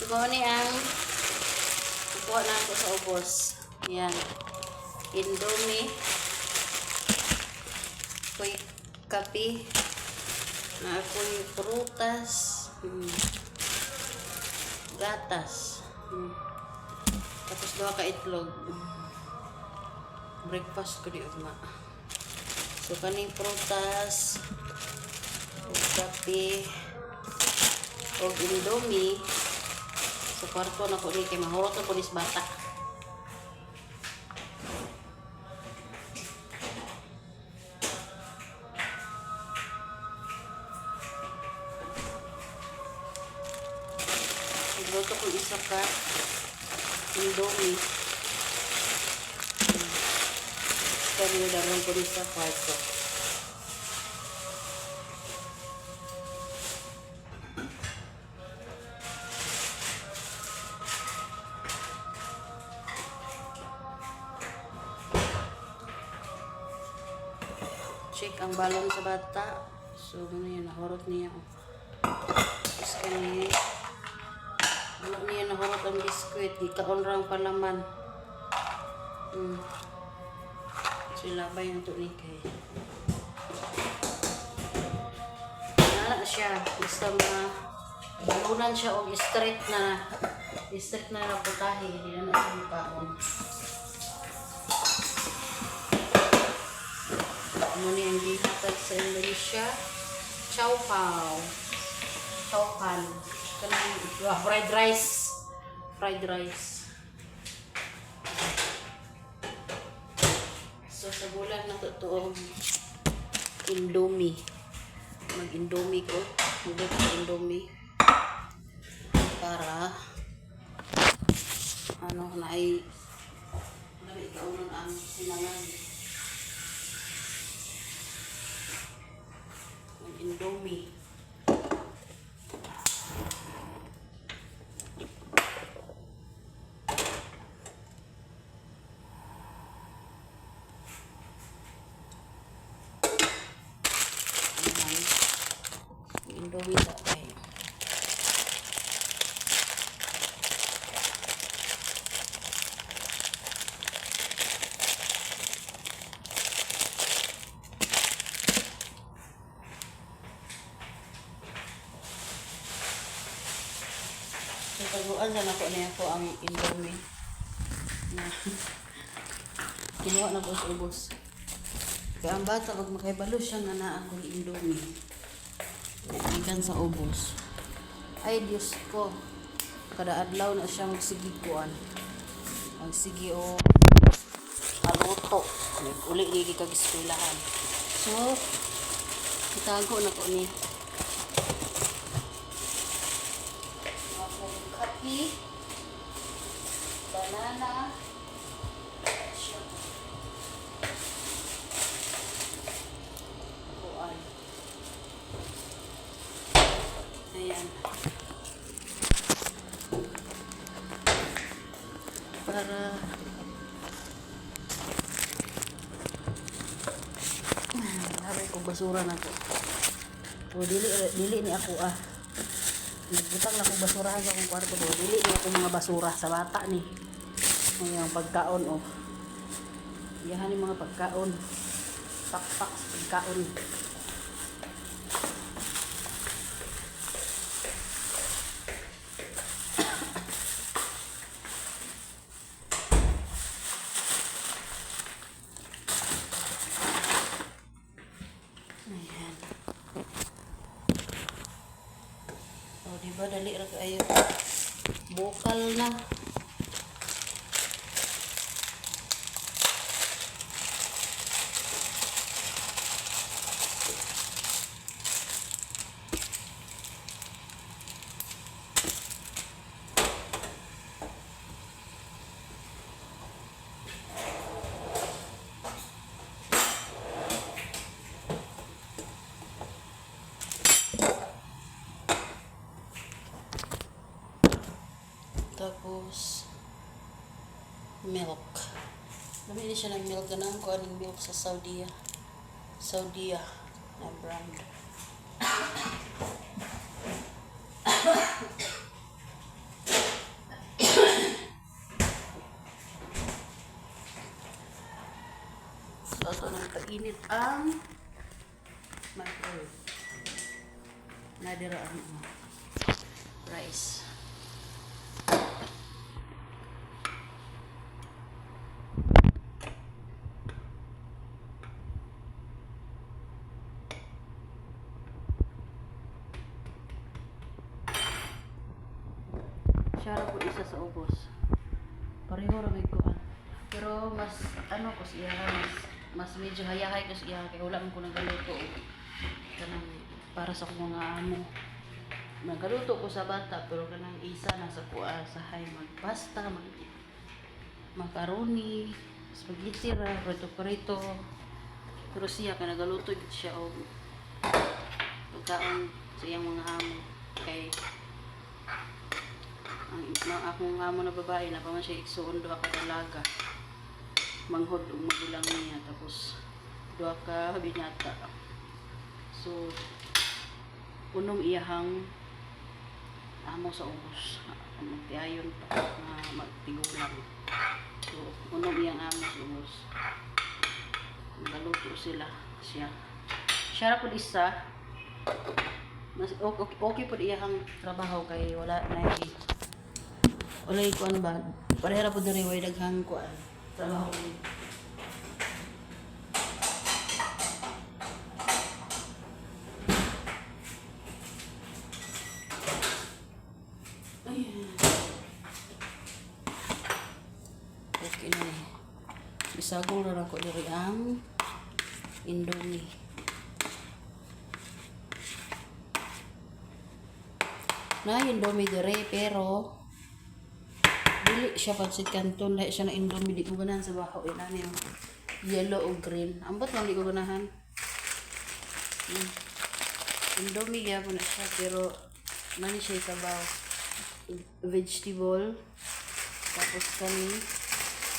So, kung ano ang kukuha na ako sa ubos. Yan. Indomie. Ako'y kape. Na ako'y prutas. Gatas. Tapos 2 ka itlog. Breakfast ko di ugma. So, kaning prutas. Kape. O indomie. So, kwarto na ko ni kay mahurot na pulis bata. Nagluto ko isa ka indomie. Kaya nilalang ko sa kwarto. Check ang balon sa bata. So, ano yun, nahurot niya. Tapos kani, ano niya, nahurot ang biskuit. Ikaon rang palaman. So, ilabay yung tunig kay. Nala siya. Basta balunan siya o straight na naputahe. Hindi na siya makaon. Ano niya ang gihatag sa Indonesia? Chow pao. Chow pan. Fried rice. Fried rice. So, sa bulan na totoong indomie. Mag-indomie ko. Mag-indomie ko indomie. Para ano na ay kaunan ang sinangan. Indomie. Indomie tatay. Taguan na ako niya ko ang indomie na kinuha na ko sa ubos. Kaya ang bata pag makaibalo siya nga na akong indomie ikan sa ubos. Ay Diyos ko, kada adlaw na siya magsigikuan, magsigi o aluto uli di kag-eskwelahan. So itago na ko ni kape, banana, buwan. Ayan. Para sabi ko basura na to. O dili ni ako nagbutang na akong basurahan sa akong kwarto ko. Dili ni ako mga basura sa bata ni. Mga pagkaon Iyahan yung mga pagkaon. Pakpak sa pagkaon. Ayan. O, diba dali ra kayo. Bukal na. Tapos milk. Namili siya ng milk. Ganang ko aning milk sa Saudia na brand. ato nang kainit ang microwave. Nadira ang rice. Siya po isa sa ubos. Pareho ra may kuan. Pero mas ano ko siya mas medyo hayahay ko siya kay wala man ko nagaluto. Kanang para sa akong mga amo. Nagaluto ko sa bata pero kanang isa na sa kuha sa hay magpasta, macaroni, spaghetti ra, prito. Pero siya ka nagaluto gid siya og pagkaon sa iyang mga amo kay ang akong amo na babae na pa man siya igsuon duha ka dalaga manghod og magulang niya tapos duha ka binyata so unom iyahang amo sa ubos magtiayon pa na magtigulang so unom iyang amo sa ubos nagaluto siya ra pud isa mas okay pud iyang trabaho kay wala ko ano ba parehara po diri way daghang kuan trabaho ni okay na ni isagol ra ko diri ang indomie na indomie diri pero dili siya pansit canton lahi siya na indomie di ko ganahan sa baho inani yung yellow o green ambot lang di ko ganahan indomie gyapon na siya pero nani siya sabaw vegetable tapos kani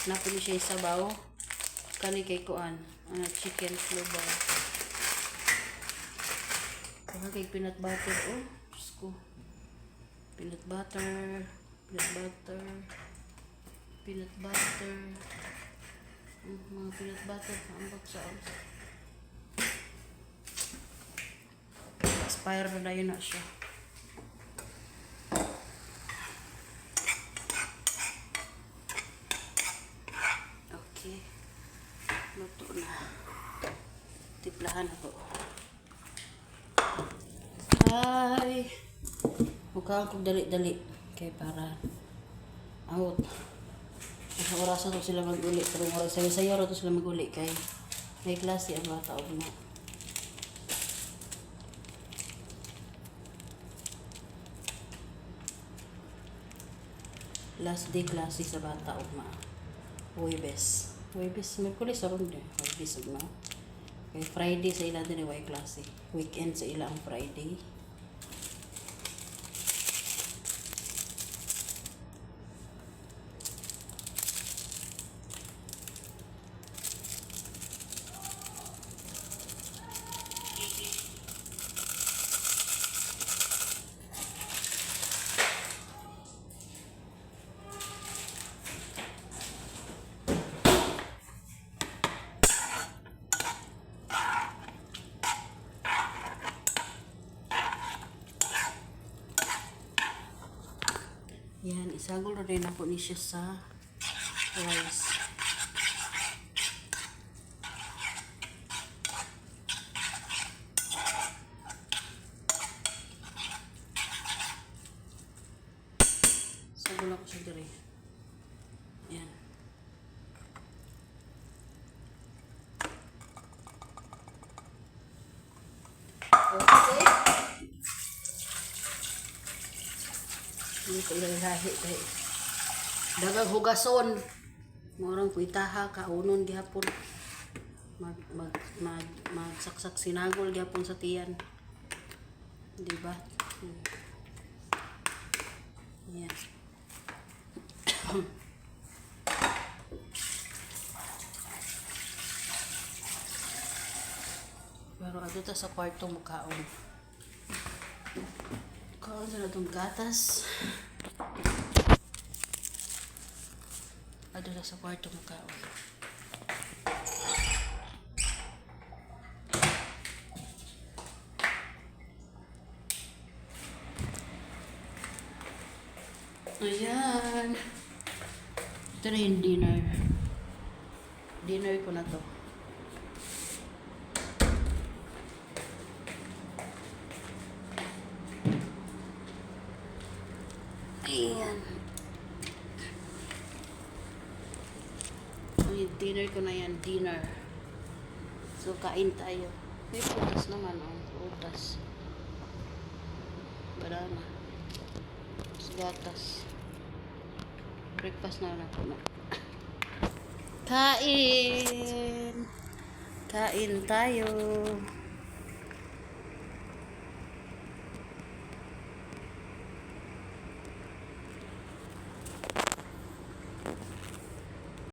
napili siya sabaw kani kay kuan chicken flour kay peanut butter oh Diyos ko peanut butter mga peanut butter ambot sa expire na yun na siya okay luto na tiplahan ako ay mukha akong dali-dali kay para out sa orasan to sila mag-uli pero oras sayo to sila mag-uli kay may klase ang bata og na last day klase sa bata og ma Huwebes Merkulis sa ronde Huwebes og na kay Friday sa ila din way klase weekend sa ila ang Friday yan, isagol na rin ako ni siya sa rice. Sagol ako siya diri. Yan. Okay. Hindi ko ilahi kay dagang hugason morang kuitaha kaunon gihapon magsaksak sinagol gihapon sa tiyan di ba yan pero ato ta sa kwarto mo kaon sa natong gatas ato sa kwarto mo kaon Ito na yung dinner. Dinner ko na to. Ayan. Yung dinner ko na yan. Dinner. So, kain tayo. May prutas naman, oh. Prutas. Banana. Gatas. Breakfast na lang po. Kain! Kain tayo.